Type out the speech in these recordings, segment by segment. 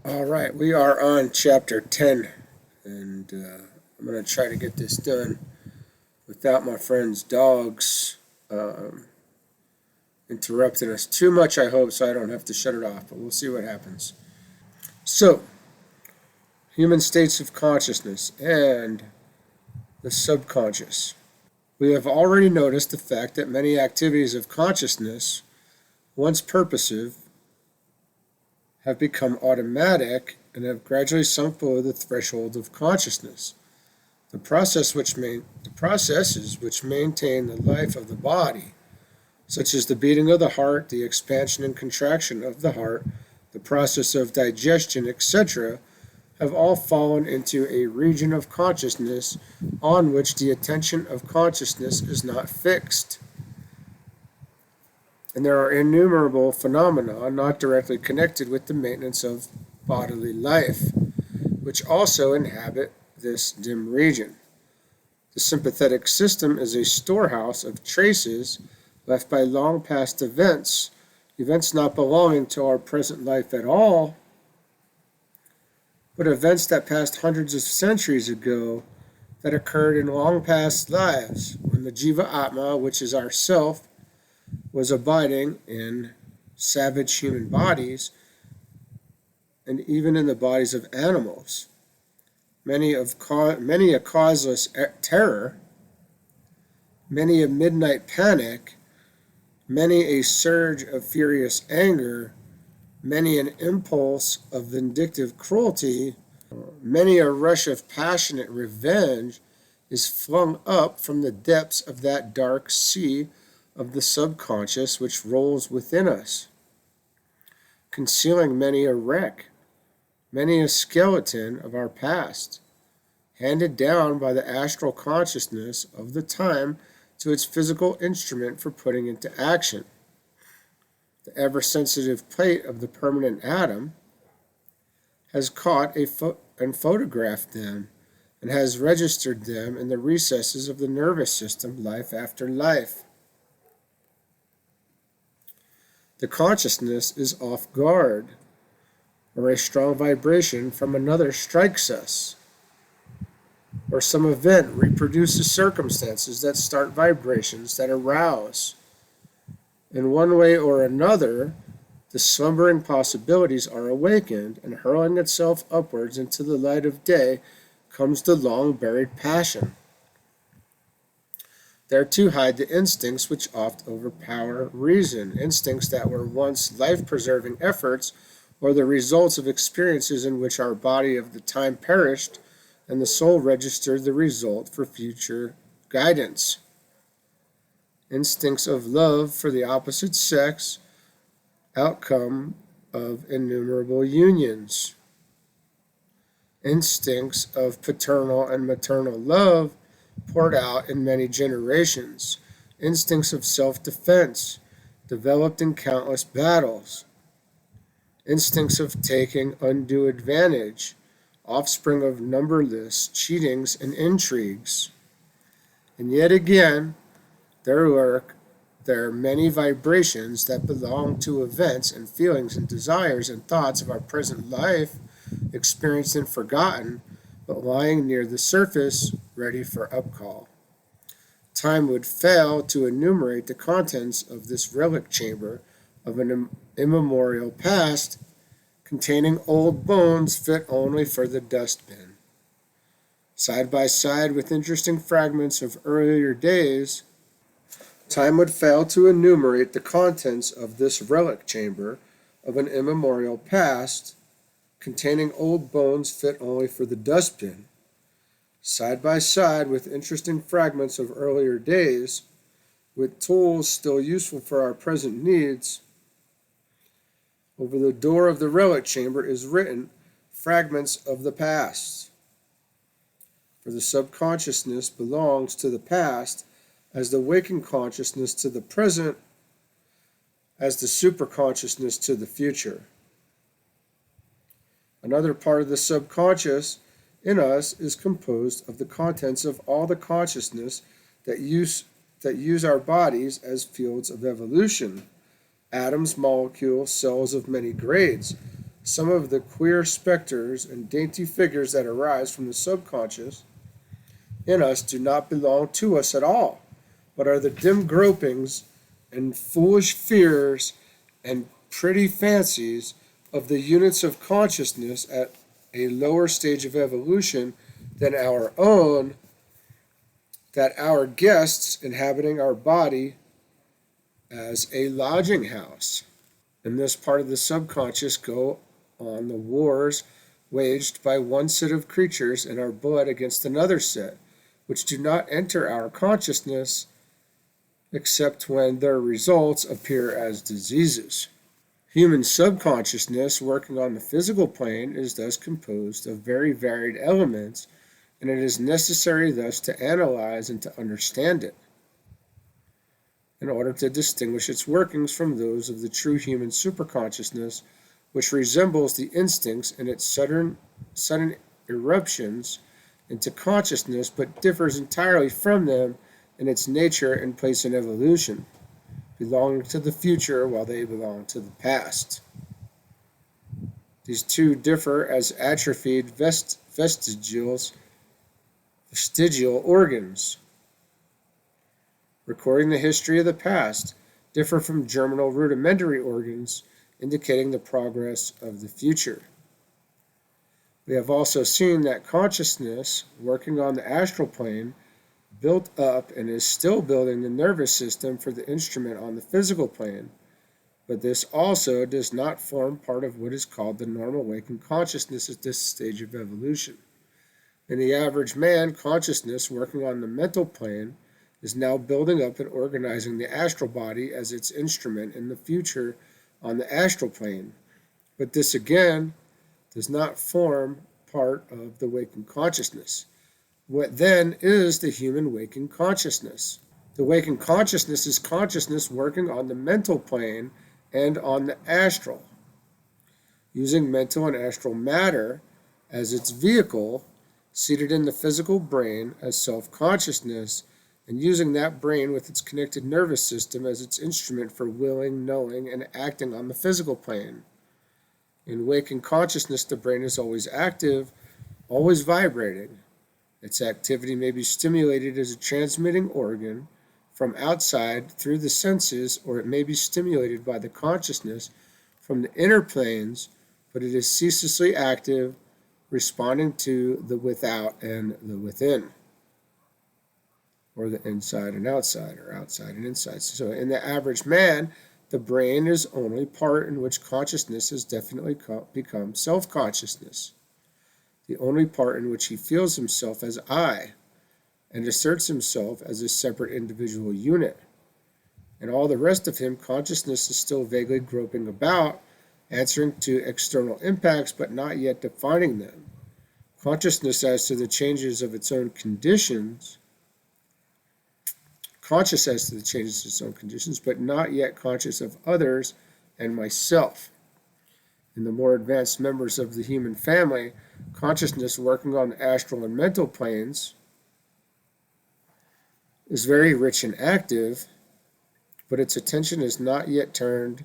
All right, we are on chapter 10, and I'm going to try to get this done without my friend's dogs interrupting us too much, I hope, so I don't have to shut it off, but we'll see what happens. So, human states of consciousness and the subconscious. We have already noticed the fact that many activities of consciousness, once purposive, have become automatic and have gradually sunk below the threshold of consciousness. The processes which maintain the life of the body, such as the beating of the heart, the expansion and contraction of the heart, the process of digestion, etc., have all fallen into a region of consciousness on which the attention of consciousness is not fixed. And there are innumerable phenomena not directly connected with the maintenance of bodily life, which also inhabit this dim region. The sympathetic system is a storehouse of traces left by long past events not belonging to our present life at all, but events that passed hundreds of centuries ago that occurred in long past lives when the Jiva Atma, which is our self, was abiding in savage human bodies and even in the bodies of animals. Many a causeless terror, many a midnight panic, many a surge of furious anger, many an impulse of vindictive cruelty, many a rush of passionate revenge is flung up from the depths of that dark sea of the subconscious which rolls within us, concealing many a wreck, many a skeleton of our past, handed down by the astral consciousness of the time to its physical instrument for putting into action. The ever-sensitive plate of the permanent atom has caught and photographed them and has registered them in the recesses of the nervous system life after life. The consciousness is off guard, or a strong vibration from another strikes us, or some event reproduces circumstances that start vibrations that arouse. In one way or another, the slumbering possibilities are awakened, and hurling itself upwards into the light of day comes the long-buried passion. There too hide the instincts which oft overpower reason, instincts that were once life-preserving efforts, or the results of experiences in which our body of the time perished, and the soul registered the result for future guidance. Instincts of love for the opposite sex, outcome of innumerable unions. Instincts of paternal and maternal love poured out in many generations. Instincts of self-defense, developed in countless battles. Instincts of taking undue advantage, offspring of numberless cheatings and intrigues. And yet again, there are many vibrations that belong to events and feelings and desires and thoughts of our present life, experienced and forgotten, but lying near the surface, ready for upcall. Time would fail to enumerate the contents of this relic chamber of an immemorial past, containing old bones fit only for the dustbin. Side by side with interesting fragments of earlier days, time would fail to enumerate the contents of this relic chamber of an immemorial past, containing old bones fit only for the dustbin. Side by side with interesting fragments of earlier days, with tools still useful for our present needs, over the door of the relic chamber is written, fragments of the past. For the subconsciousness belongs to the past, as the waking consciousness to the present, as the superconsciousness to the future. Another part of the subconscious in us is composed of the contents of all the consciousness that use our bodies as fields of evolution, atoms, molecules, cells of many grades, Some of the queer specters and dainty figures that arise from the subconscious in us do not belong to us at all, but are the dim gropings and foolish fears and pretty fancies of the units of consciousness at a lower stage of evolution than our own, that our guests inhabiting our body as a lodging house. In this part of the subconscious go on the wars waged by one set of creatures in our blood against another set, which do not enter our consciousness except when their results appear as diseases. Human subconsciousness working on the physical plane is thus composed of very varied elements, and it is necessary thus to analyze and to understand it in order to distinguish its workings from those of the true human superconsciousness, which resembles the instincts in its sudden eruptions into consciousness, but differs entirely from them in its nature and place in evolution, belonging to the future while they belong to the past. These two differ as atrophied vestigial organs, recording the history of the past, differ from germinal rudimentary organs, indicating the progress of the future. We have also seen that consciousness, working on the astral plane, built up and is still building the nervous system for the instrument on the physical plane, but this also does not form part of what is called the normal waking consciousness at this stage of evolution. In the average man, consciousness working on the mental plane is now building up and organizing the astral body as its instrument in the future on the astral plane. But this again does not form part of the waking consciousness. What then is the human waking consciousness? The waking consciousness is consciousness working on the mental plane and on the astral, using mental and astral matter as its vehicle, seated in the physical brain as self-consciousness, and using that brain with its connected nervous system as its instrument for willing, knowing, and acting on the physical plane. In waking consciousness, the brain is always active, always vibrating. Its activity may be stimulated as a transmitting organ from outside through the senses, or it may be stimulated by the consciousness from the inner planes, but it is ceaselessly active, responding to the without and the within, or the inside and outside, or outside and inside. So in the average man, the brain is only part in which consciousness has definitely become self-consciousness, the only part in which he feels himself as I, and asserts himself as a separate individual unit. And all the rest of him, consciousness is still vaguely groping about, answering to external impacts, but not yet defining them. Consciousness as to the changes of its own conditions, conscious as to the changes of its own conditions, but not yet conscious of others and myself. In the more advanced members of the human family, consciousness working on the astral and mental planes is very rich and active, but its attention is not yet turned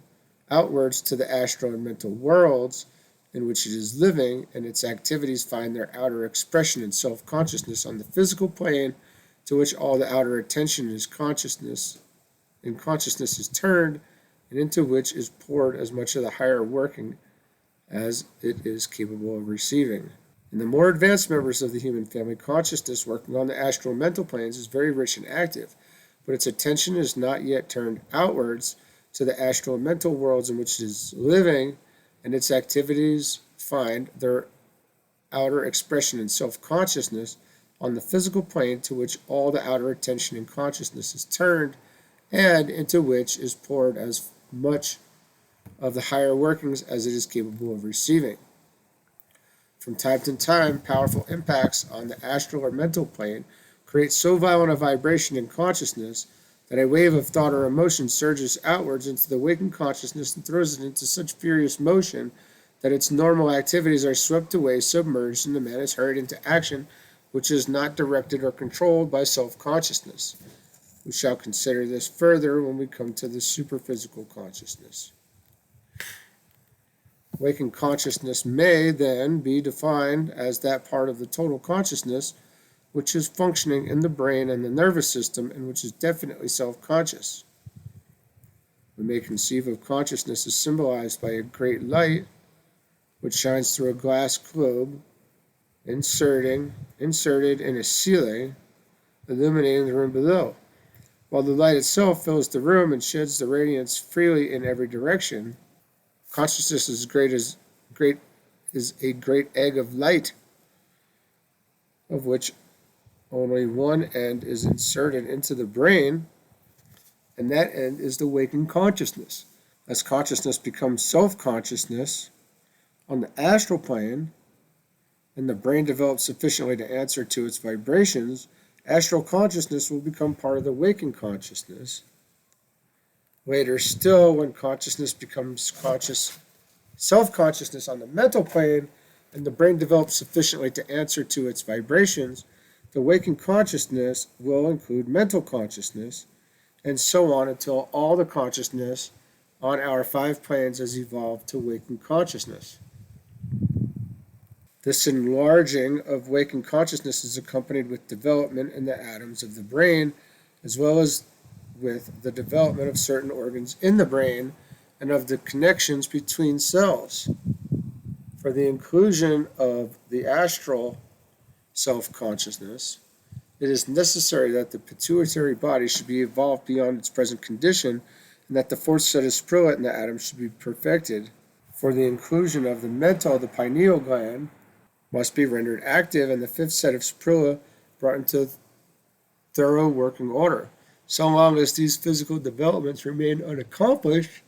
outwards to the astral and mental worlds in which it is living, and its activities find their outer expression in self-consciousness on the physical plane, to which all the outer attention is consciousness is turned, and into which is poured as much of the higher working as it is capable of receiving. In the more advanced members of the human family, consciousness working on the astral mental planes is very rich and active, but its attention is not yet turned outwards to the astral mental worlds in which it is living, and its activities find their outer expression in self-consciousness on the physical plane, to which all the outer attention and consciousness is turned, and into which is poured as much of the higher workings as it is capable of receiving. From time to time, powerful impacts on the astral or mental plane create so violent a vibration in consciousness that a wave of thought or emotion surges outwards into the waking consciousness and throws it into such furious motion that its normal activities are swept away, submerged, and the man is hurried into action which is not directed or controlled by self-consciousness. We shall consider this further when we come to the superphysical consciousness. Waking consciousness may then be defined as that part of the total consciousness which is functioning in the brain and the nervous system and which is definitely self-conscious. We may conceive of consciousness as symbolized by a great light which shines through a glass globe inserted in a ceiling, illuminating the room below. While the light itself fills the room and sheds the radiance freely in every direction, consciousness is a great egg of light, of which only one end is inserted into the brain, and that end is the waking consciousness. As consciousness becomes self-consciousness on the astral plane, and the brain develops sufficiently to answer to its vibrations, astral consciousness will become part of the waking consciousness. Later still, when consciousness becomes self-consciousness on the mental plane, and the brain develops sufficiently to answer to its vibrations, the waking consciousness will include mental consciousness, and so on until all the consciousness on our 5 planes has evolved to waking consciousness. This enlarging of waking consciousness is accompanied with development in the atoms of the brain, as well as with the development of certain organs in the brain and of the connections between cells. For the inclusion of the astral self-consciousness, it is necessary that the pituitary body should be evolved beyond its present condition, and that the 4th set of sprilla in the atom should be perfected. For the inclusion of the mental, the pineal gland must be rendered active, and the 5th set of sprilla brought into thorough working order. So long as these physical developments remain unaccomplished,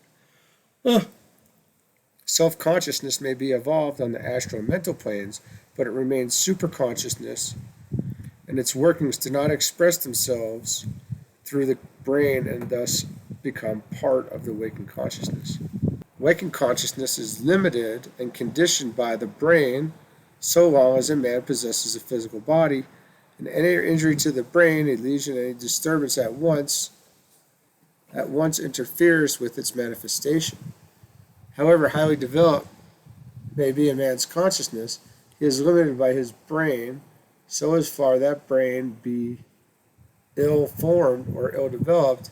self-consciousness may be evolved on the astral and mental planes, but it remains superconsciousness, and its workings do not express themselves through the brain and thus become part of the waking consciousness. Waking consciousness is limited and conditioned by the brain so long as a man possesses a physical body, and any injury to the brain, a lesion, any disturbance at once interferes with its manifestation. However highly developed may be a man's consciousness, he is limited by his brain, so as far that brain be ill-formed or ill-developed,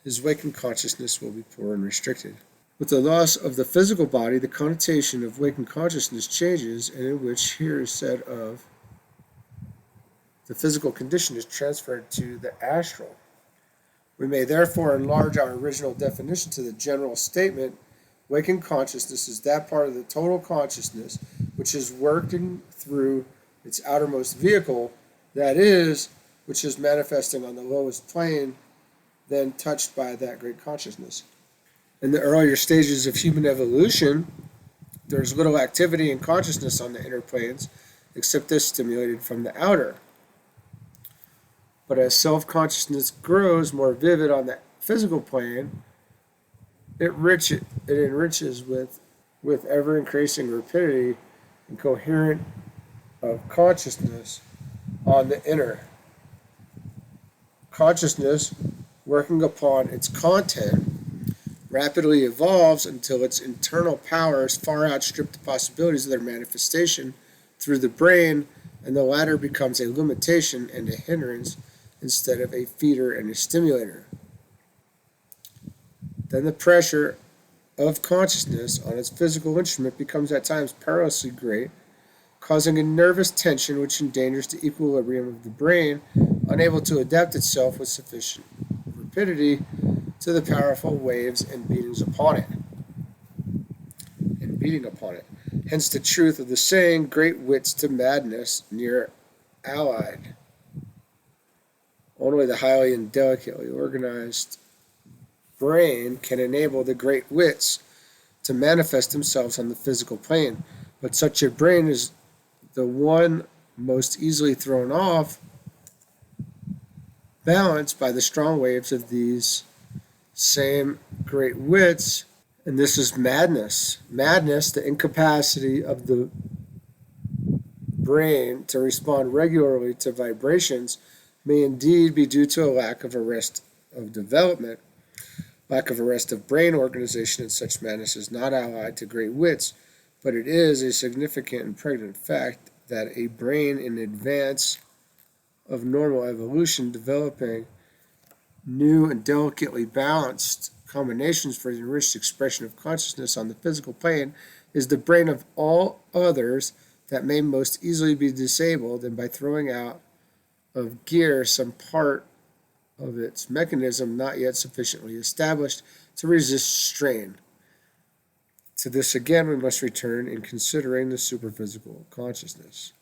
his waking consciousness will be poor and restricted. With the loss of the physical body, the connotation of waking consciousness changes, and in which here is said of the physical condition is transferred to the astral. We may therefore enlarge our original definition to the general statement: waking consciousness is that part of the total consciousness which is working through its outermost vehicle, that is, which is manifesting on the lowest plane, then touched by that great consciousness. In the earlier stages of human evolution, there is little activity and consciousness on the inner planes, except as stimulated from the outer. But as self-consciousness grows more vivid on the physical plane, it enriches with ever-increasing rapidity and coherent of consciousness on the inner. Consciousness, working upon its content, rapidly evolves until its internal powers far outstrip the possibilities of their manifestation through the brain, and the latter becomes a limitation and a hindrance instead of a feeder and a stimulator. Then the pressure of consciousness on its physical instrument becomes at times perilously great, causing a nervous tension which endangers the equilibrium of the brain, unable to adapt itself with sufficient rapidity to the powerful waves and beating upon it. Hence the truth of the saying, great wits to madness near allied. Only the highly and delicately organized brain can enable the great wits to manifest themselves on the physical plane, but such a brain is the one most easily thrown off balance by the strong waves of these same great wits, and this is madness. Madness, the incapacity of the brain to respond regularly to vibrations, may indeed be due to a lack of arrest of development. Lack of arrest of brain organization in such madness is not allied to great wits, but it is a significant and pregnant fact that a brain in advance of normal evolution developing new and delicately balanced combinations for the enriched expression of consciousness on the physical plane is the brain of all others that may most easily be disabled, and by throwing out of gear some part of its mechanism not yet sufficiently established to resist strain. To this again we must return in considering the superphysical consciousness.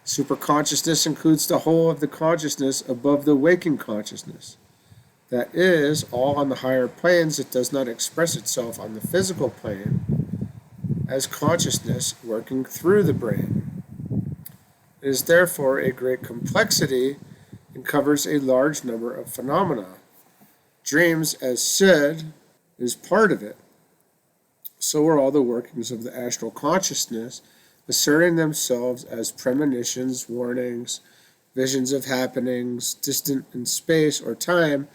Superconsciousness includes the whole of the consciousness above the waking consciousness. That is, all on the higher planes. It does not express itself on the physical plane as consciousness working through the brain. It is therefore a great complexity and covers a large number of phenomena. Dreams, as said, is part of it. So are all the workings of the astral consciousness, asserting themselves as premonitions, warnings, visions of happenings distant in space or time,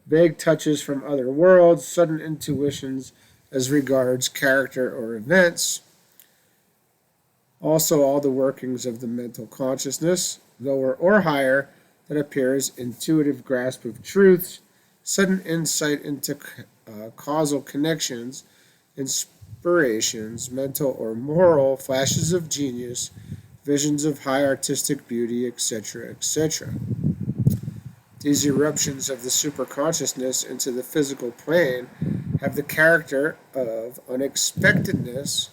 vague touches from other worlds, sudden intuitions as regards character or events. Also all the workings of the mental consciousness, lower or higher, that appears intuitive grasp of truths, sudden insight into causal connections, inspirations, mental or moral, flashes of genius, visions of high artistic beauty, etc., etc. These eruptions of the superconsciousness into the physical plane have the character of unexpectedness,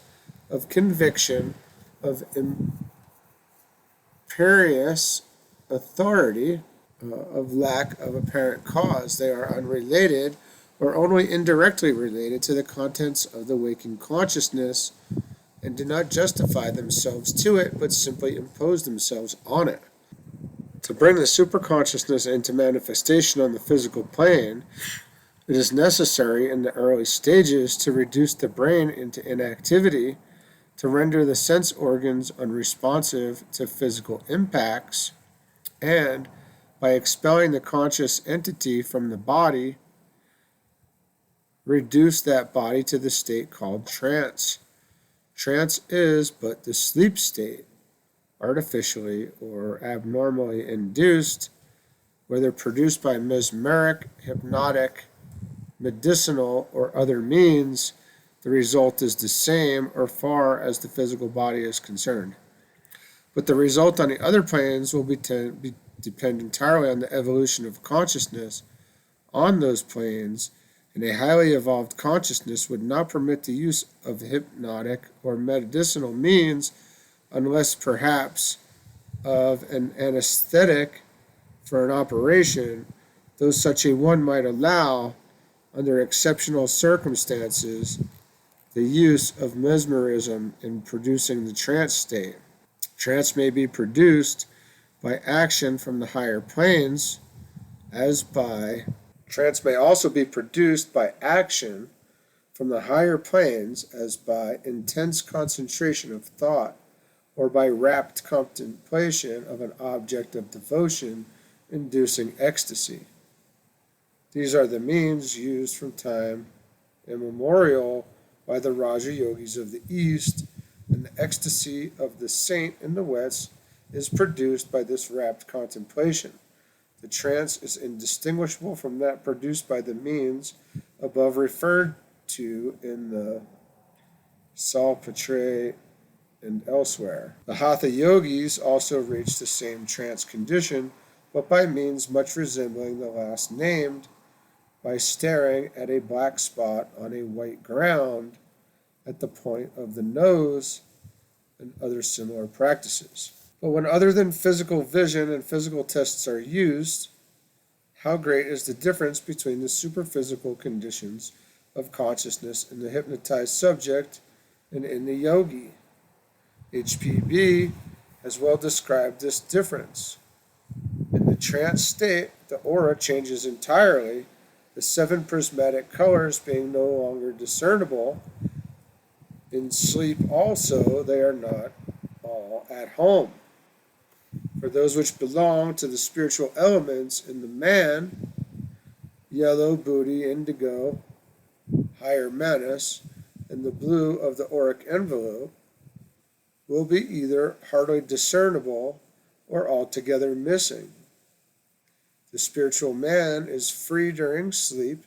of conviction, of imperious authority, of lack of apparent cause. They are unrelated or only indirectly related to the contents of the waking consciousness and do not justify themselves to it, but simply impose themselves on it. To bring the superconsciousness into manifestation on the physical plane, it is necessary in the early stages to reduce the brain into inactivity, to render the sense organs unresponsive to physical impacts, and, by expelling the conscious entity from the body, reduce that body to the state called trance. Trance is but the sleep state, artificially or abnormally induced, whether produced by mesmeric, hypnotic, medicinal, or other means. The result is the same or far as the physical body is concerned. But the result on the other planes will depend entirely on the evolution of consciousness on those planes, and a highly evolved consciousness would not permit the use of hypnotic or medicinal means unless perhaps of an anesthetic for an operation, though such a one might allow, under exceptional circumstances, the use of mesmerism in producing the trance state. Trance may be produced by action from the higher planes, Trance may also be produced by action from the higher planes, as by intense concentration of thought, or by rapt contemplation of an object of devotion inducing ecstasy. These are the means used from time immemorial by the Raja Yogis of the East, and the ecstasy of the saint in the West is produced by this rapt contemplation. The trance is indistinguishable from that produced by the means above referred to in the Salpatre and elsewhere. The Hatha Yogis also reach the same trance condition, but by means much resembling the last named, by staring at a black spot on a white ground at the point of the nose, and other similar practices. But when other than physical vision and physical tests are used, how great is the difference between the superphysical conditions of consciousness in the hypnotized subject and in the yogi? HPB has well described this difference. In the trance state, the aura changes entirely, the 7 prismatic colors being no longer discernible. In sleep also, they are not all at home. For those which belong to the spiritual elements in the man, yellow, booty, indigo, higher manas, and the blue of the auric envelope will be either hardly discernible or altogether missing. The spiritual man is free during sleep,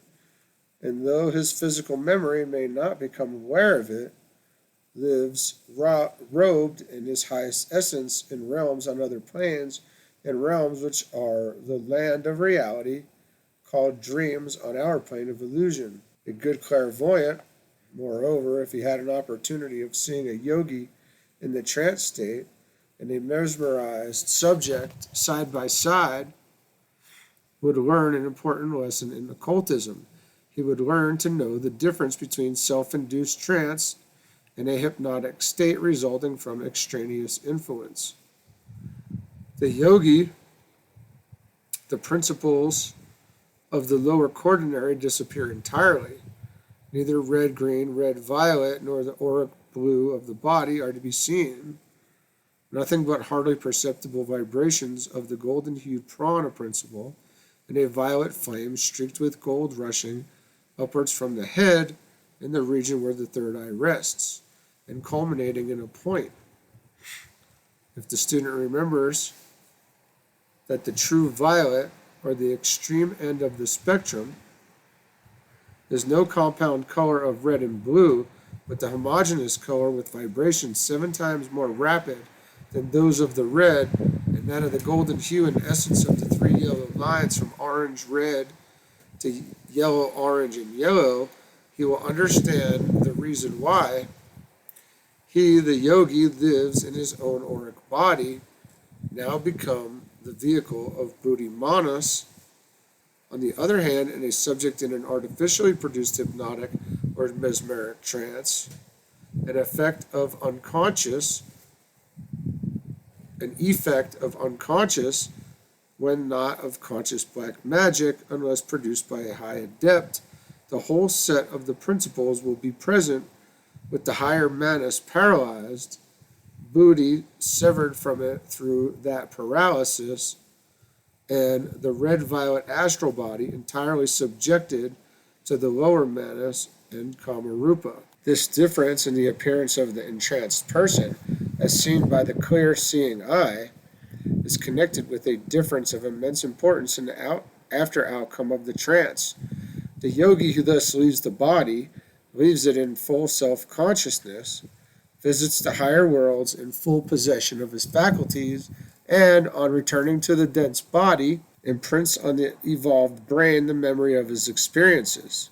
and though his physical memory may not become aware of it, lives robed in his highest essence in realms on other planes, and realms which are the land of reality, called dreams on our plane of illusion. A good clairvoyant, moreover, if he had an opportunity of seeing a yogi in the trance state and a mesmerized subject side by side, would learn an important lesson in occultism. He would learn to know the difference between self-induced trance and a hypnotic state resulting from extraneous influence. The yogi, the principles of the lower quaternary disappear entirely. Neither red, green, red, violet, nor the auric blue of the body are to be seen. Nothing but hardly perceptible vibrations of the golden-hued prana principle, and a violet flame streaked with gold rushing upwards from the head in the region where the third eye rests, and culminating in a point. If the student remembers that the true violet, or the extreme end of the spectrum, is no compound color of red and blue, but the homogeneous color with vibrations 7 times more rapid than those of the red, and that of the golden hue and essence of the 3 yellow lines from orange-red to yellow-orange and yellow, he will understand the reason why he, the yogi, lives in his own auric body, now become the vehicle of buddhi manas. On the other hand, in a subject in an artificially produced hypnotic or mesmeric trance, an effect of unconscious, when not of conscious black magic, unless produced by a high adept, the whole set of the principles will be present, with the higher manas paralyzed, buddhi severed from it through that paralysis, and the red-violet astral body entirely subjected to the lower manas and kamarupa. This difference in the appearance of the entranced person, as seen by the clear-seeing eye, is connected with a difference of immense importance in the after outcome of the trance. The yogi who thus leaves the body, leaves it in full self-consciousness, visits the higher worlds in full possession of his faculties, and, on returning to the dense body, imprints on the evolved brain the memory of his experiences.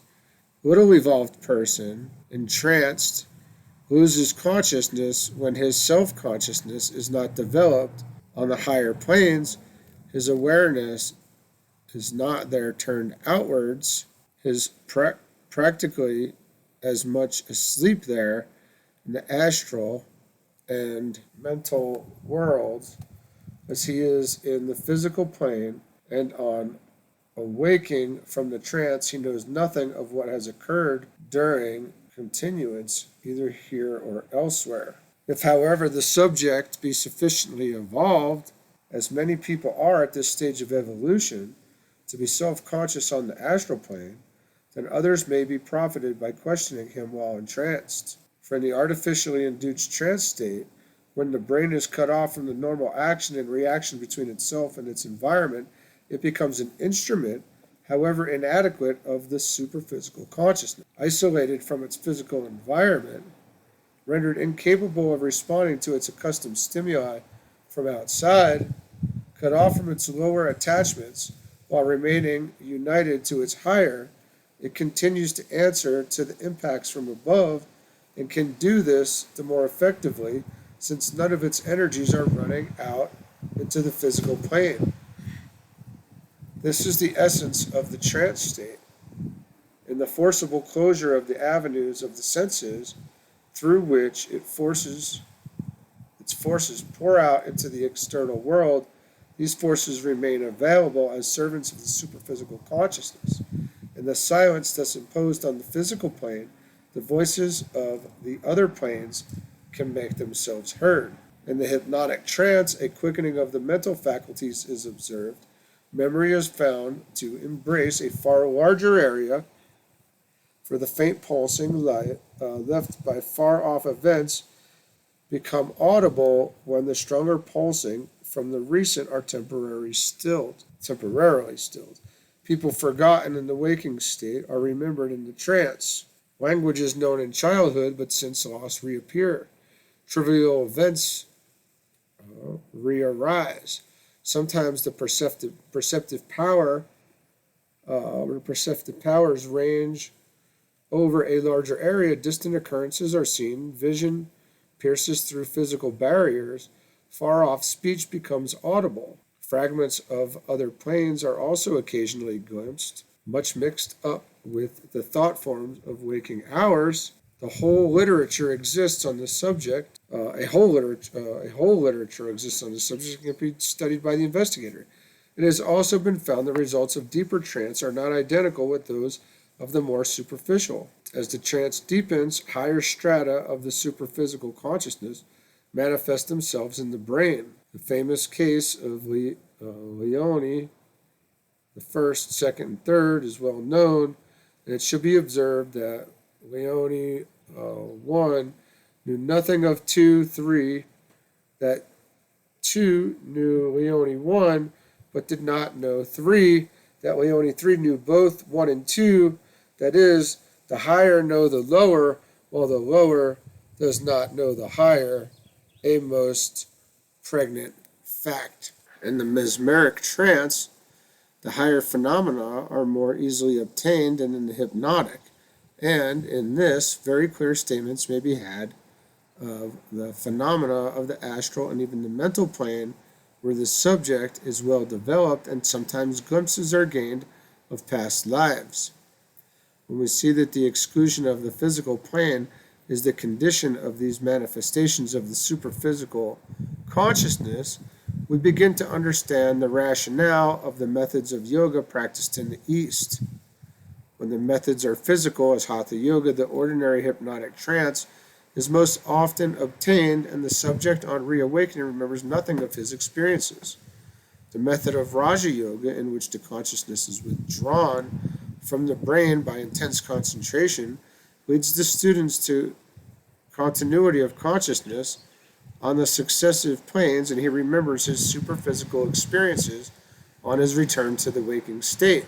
Little evolved person, entranced, loses consciousness when his self-consciousness is not developed. On the higher planes, his awareness is not there turned outwards. His practically as much asleep there in the astral and mental worlds as he is in the physical plane, and on awaking from the trance he knows nothing of what has occurred during continuance, either here or elsewhere. If, however, the subject be sufficiently evolved, as many people are at this stage of evolution, to be self-conscious on the astral plane, then others may be profited by questioning him while entranced. For in the artificially induced trance state, when the brain is cut off from the normal action and reaction between itself and its environment, it becomes an instrument, however inadequate, of the superphysical consciousness. Isolated from its physical environment, rendered incapable of responding to its accustomed stimuli from outside, cut off from its lower attachments while remaining united to its higher, it continues to answer to the impacts from above, and can do this the more effectively since none of its energies are running out into the physical plane. This is the essence of the trance state. In the forcible closure of the avenues of the senses through which its forces pour out into the external world, these forces remain available as servants of the superphysical consciousness. In the silence thus imposed on the physical plane, the voices of the other planes can make themselves heard. In the hypnotic trance, a quickening of the mental faculties is observed. Memory is found to embrace a far larger area For the faint pulsing light left by far-off events become audible when the stronger pulsing from the recent are temporarily stilled. People forgotten in the waking state are remembered in the trance. Languages known in childhood but since lost reappear. Trivial events re-arise. Sometimes the perceptive powers range over a larger area. Distant occurrences are seen. Vision pierces through physical barriers. Far-off speech becomes audible. Fragments of other planes are also occasionally glimpsed, much mixed up with the thought forms of waking hours. The whole literature exists on this subject. A whole literature exists on this subject and can be studied by the investigator. It has also been found the results of deeper trance are not identical with those of the more superficial. As the trance deepens, higher strata of the superphysical consciousness manifest themselves in the brain. The famous case of Leone, the first, second, and third, is well known, and it should be observed that Leone 1 knew nothing of 2, 3, that 2 knew Leone 1, but did not know 3, that Leone 3 knew both 1 and 2, that is, the higher know the lower, while the lower does not know the higher, a most pregnant fact. In the mesmeric trance, the higher phenomena are more easily obtained than in the hypnotic, and in this, very clear statements may be had of the phenomena of the astral and even the mental plane, where the subject is well developed and sometimes glimpses are gained of past lives. When we see that the exclusion of the physical plane is the condition of these manifestations of the superphysical consciousness, we begin to understand the rationale of the methods of yoga practiced in the East. When the methods are physical, as Hatha Yoga, the ordinary hypnotic trance is most often obtained, and the subject on reawakening remembers nothing of his experiences. The method of Raja Yoga, in which the consciousness is withdrawn from the brain by intense concentration, leads the students to continuity of consciousness on the successive planes, and he remembers his superphysical experiences on his return to the waking state.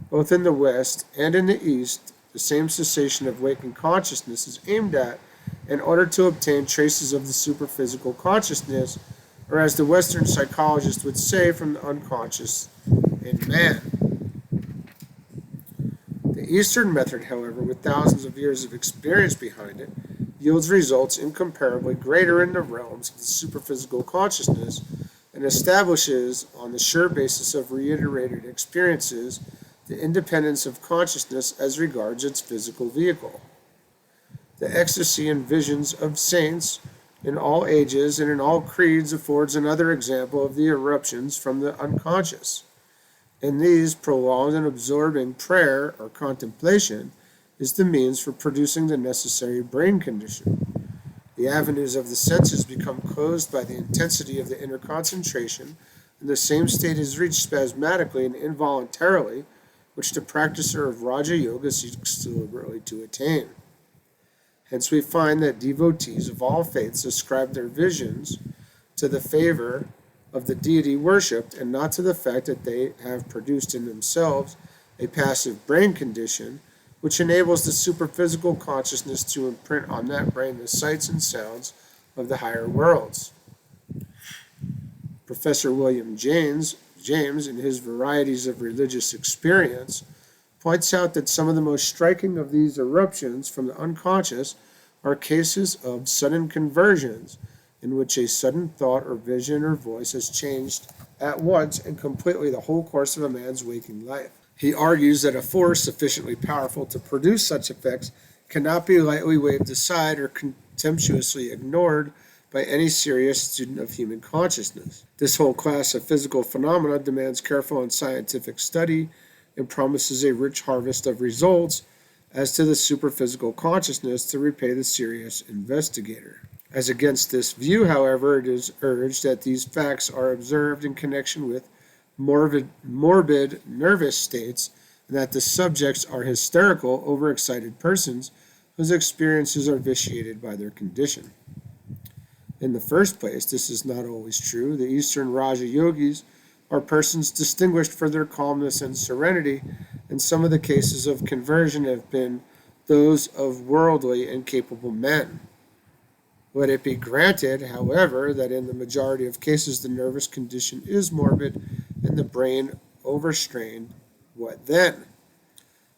Both in the West and in the East, the same cessation of waking consciousness is aimed at in order to obtain traces of the superphysical consciousness, or as the Western psychologist would say, from the unconscious in man. The Eastern method, however, with thousands of years of experience behind it, yields results incomparably greater in the realms of the superphysical consciousness and establishes, on the sure basis of reiterated experiences, the independence of consciousness as regards its physical vehicle. The ecstasy and visions of saints in all ages and in all creeds affords another example of the eruptions from the unconscious. In these, prolonged and absorbing prayer or contemplation is the means for producing the necessary brain condition. The avenues of the senses become closed by the intensity of the inner concentration, and the same state is reached spasmodically and involuntarily, which the practicer of Raja Yoga seeks deliberately to attain. Hence we find that devotees of all faiths ascribe their visions to the favor of the deity worshipped, and not to the fact that they have produced in themselves a passive brain condition, which enables the superphysical consciousness to imprint on that brain the sights and sounds of the higher worlds. Professor William James, in his Varieties of Religious Experience, points out that some of the most striking of these eruptions from the unconscious are cases of sudden conversions, in which a sudden thought or vision or voice has changed at once and completely the whole course of a man's waking life. He argues that a force sufficiently powerful to produce such effects cannot be lightly waved aside or contemptuously ignored by any serious student of human consciousness. This whole class of physical phenomena demands careful and scientific study and promises a rich harvest of results as to the superphysical consciousness to repay the serious investigator. As against this view, however, it is urged that these facts are observed in connection with morbid nervous states and that the subjects are hysterical, overexcited persons whose experiences are vitiated by their condition. In the first place, this is not always true. The Eastern Raja Yogis are persons distinguished for their calmness and serenity, and some of the cases of conversion have been those of worldly and capable men. Let it be granted, however, that in the majority of cases the nervous condition is morbid and the brain overstrained. What then?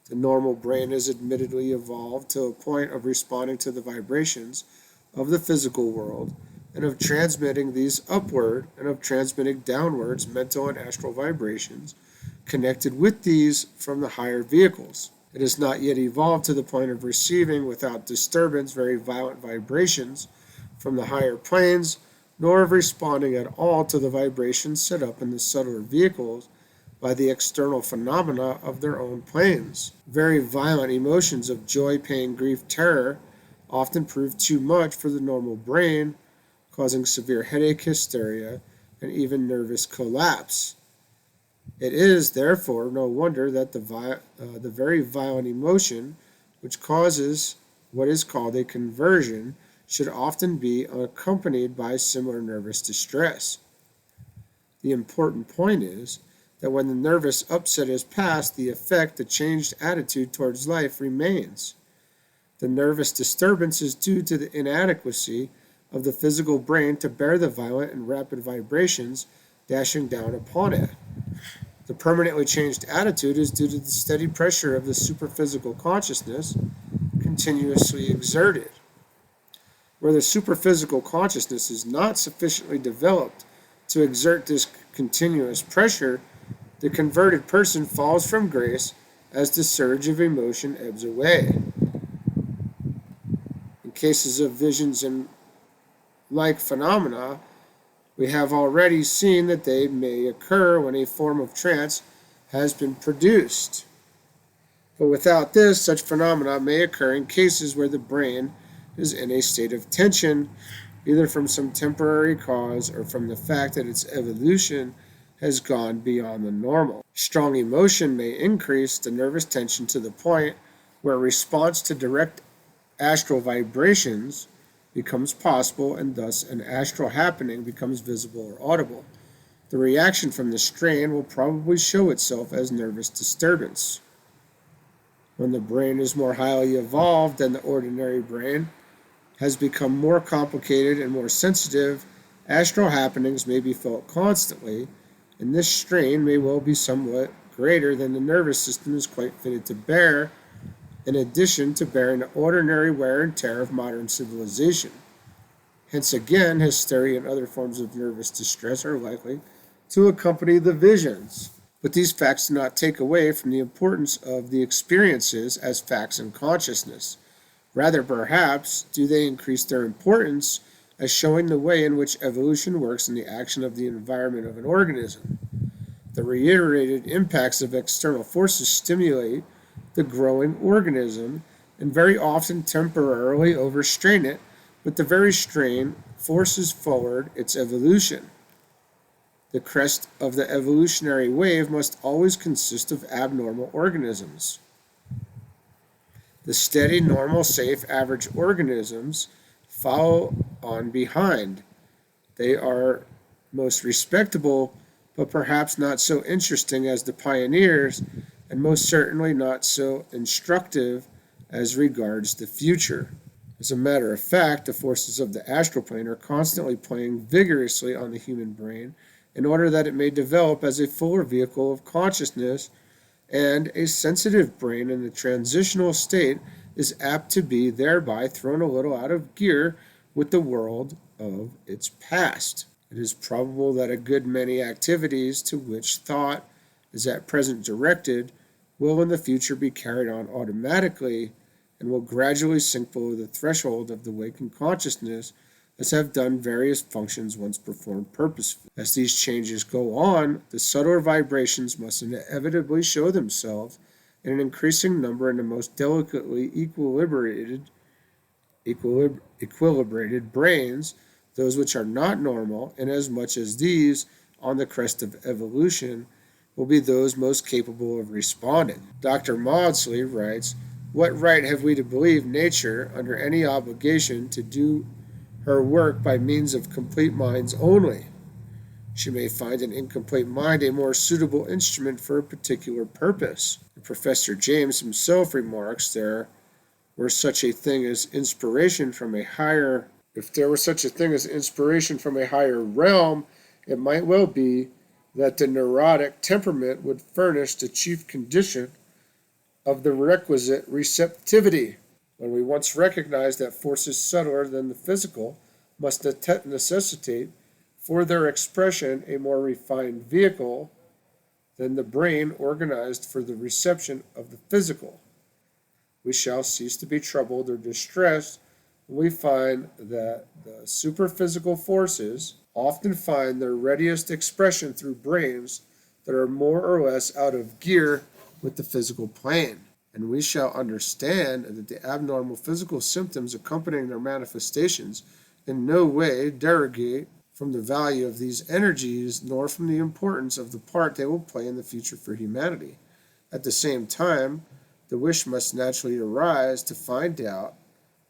The normal brain has admittedly evolved to a point of responding to the vibrations of the physical world and of transmitting these upward and of transmitting downwards mental and astral vibrations connected with these from the higher vehicles. It has not yet evolved to the point of receiving without disturbance very violent vibrations from the higher planes, nor of responding at all to the vibrations set up in the subtler vehicles by the external phenomena of their own planes. Very violent emotions of joy, pain, grief, terror often prove too much for the normal brain, causing severe headache, hysteria, and even nervous collapse. It is, therefore, no wonder that the very violent emotion which causes what is called a conversion should often be accompanied by similar nervous distress. The important point is that when the nervous upset is past, the effect, the changed attitude towards life remains. The nervous disturbance is due to the inadequacy of the physical brain to bear the violent and rapid vibrations dashing down upon it. The permanently changed attitude is due to the steady pressure of the superphysical consciousness continuously exerted. Where the superphysical consciousness is not sufficiently developed to exert this continuous pressure, the converted person falls from grace as the surge of emotion ebbs away. In cases of visions and like phenomena, we have already seen that they may occur when a form of trance has been produced. But without this, such phenomena may occur in cases where the brain is in a state of tension, either from some temporary cause or from the fact that its evolution has gone beyond the normal. Strong emotion may increase the nervous tension to the point where response to direct astral vibrations becomes possible, and thus an astral happening becomes visible or audible. The reaction from the strain will probably show itself as nervous disturbance. When the brain is more highly evolved than the ordinary brain, has become more complicated and more sensitive, astral happenings may be felt constantly, and this strain may well be somewhat greater than the nervous system is quite fitted to bear, in addition to bearing the ordinary wear and tear of modern civilization. Hence again, hysteria and other forms of nervous distress are likely to accompany the visions. But these facts do not take away from the importance of the experiences as facts in consciousness. Rather, perhaps, do they increase their importance as showing the way in which evolution works in the action of the environment of an organism. The reiterated impacts of external forces stimulate the growing organism and very often temporarily overstrain it, but the very strain forces forward its evolution. The crest of the evolutionary wave must always consist of abnormal organisms. The steady, normal, safe, average organisms follow on behind. They are most respectable, but perhaps not so interesting as the pioneers, and most certainly not so instructive as regards the future. As a matter of fact, the forces of the astral plane are constantly playing vigorously on the human brain in order that it may develop as a fuller vehicle of consciousness, and a sensitive brain in the transitional state is apt to be thereby thrown a little out of gear with the world of its past. It is probable that a good many activities to which thought is at present directed will in the future be carried on automatically and will gradually sink below the threshold of the waking consciousness as have done various functions once performed purposefully. As these changes go on, the subtler vibrations must inevitably show themselves in an increasing number in the most delicately equilibrated brains, those which are not normal, inasmuch as these, on the crest of evolution, will be those most capable of responding. Dr. Maudsley writes, "What right have we to believe nature under any obligation to do her work by means of complete minds only? She may find an incomplete mind a more suitable instrument for a particular purpose." And Professor James himself remarks were such a thing as inspiration from a higher if there were such a thing as inspiration from a higher realm, it might well be that the neurotic temperament would furnish the chief condition of the requisite receptivity. When we once recognize that forces subtler than the physical must necessitate for their expression a more refined vehicle than the brain organized for the reception of the physical, we shall cease to be troubled or distressed when we find that the superphysical forces often find their readiest expression through brains that are more or less out of gear with the physical plane. And we shall understand that the abnormal physical symptoms accompanying their manifestations in no way derogate from the value of these energies nor from the importance of the part they will play in the future for humanity. At the same time, the wish must naturally arise to find out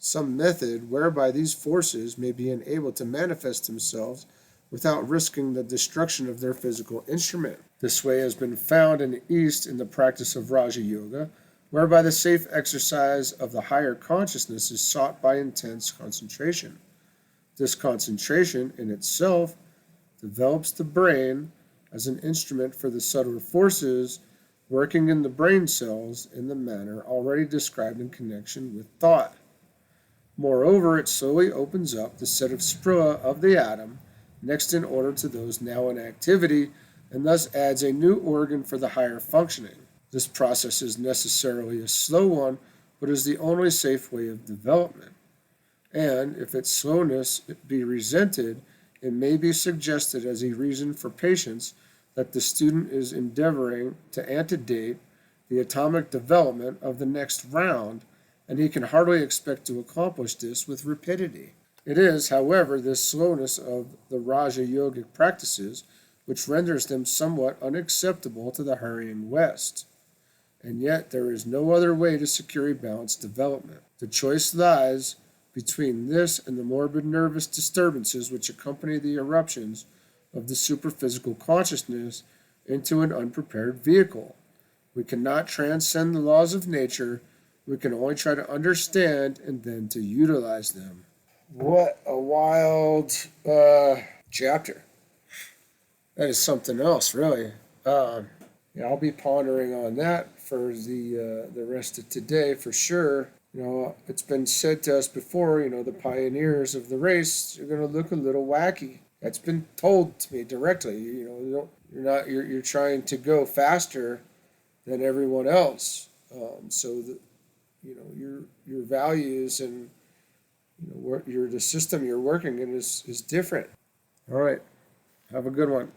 some method whereby these forces may be enabled to manifest themselves without risking the destruction of their physical instrument. This way has been found in the East in the practice of Raja Yoga, whereby the safe exercise of the higher consciousness is sought by intense concentration. This concentration in itself develops the brain as an instrument for the subtler forces working in the brain cells in the manner already described in connection with thought. Moreover, it slowly opens up the set of sprua of the atom next in order to those now in activity, and thus adds a new organ for the higher functioning. This process is necessarily a slow one, but is the only safe way of development. And if its slowness be resented, it may be suggested as a reason for patience that the student is endeavoring to antedate the atomic development of the next round, and he can hardly expect to accomplish this with rapidity. It is, however, this slowness of the Raja Yogic practices which renders them somewhat unacceptable to the hurrying West. And yet there is no other way to secure a balanced development. The choice lies between this and the morbid nervous disturbances which accompany the eruptions of the superphysical consciousness into an unprepared vehicle. We cannot transcend the laws of nature. We can only try to understand and then to utilize them. What a wild chapter. That is something else, really. I'll be pondering on that for the rest of today for sure. It's been said to us before, the pioneers of the race are going to look a little wacky. That's been told to me directly. You're trying to go faster than everyone else. So that your values and the system you're working in is different. All right. Have a good one.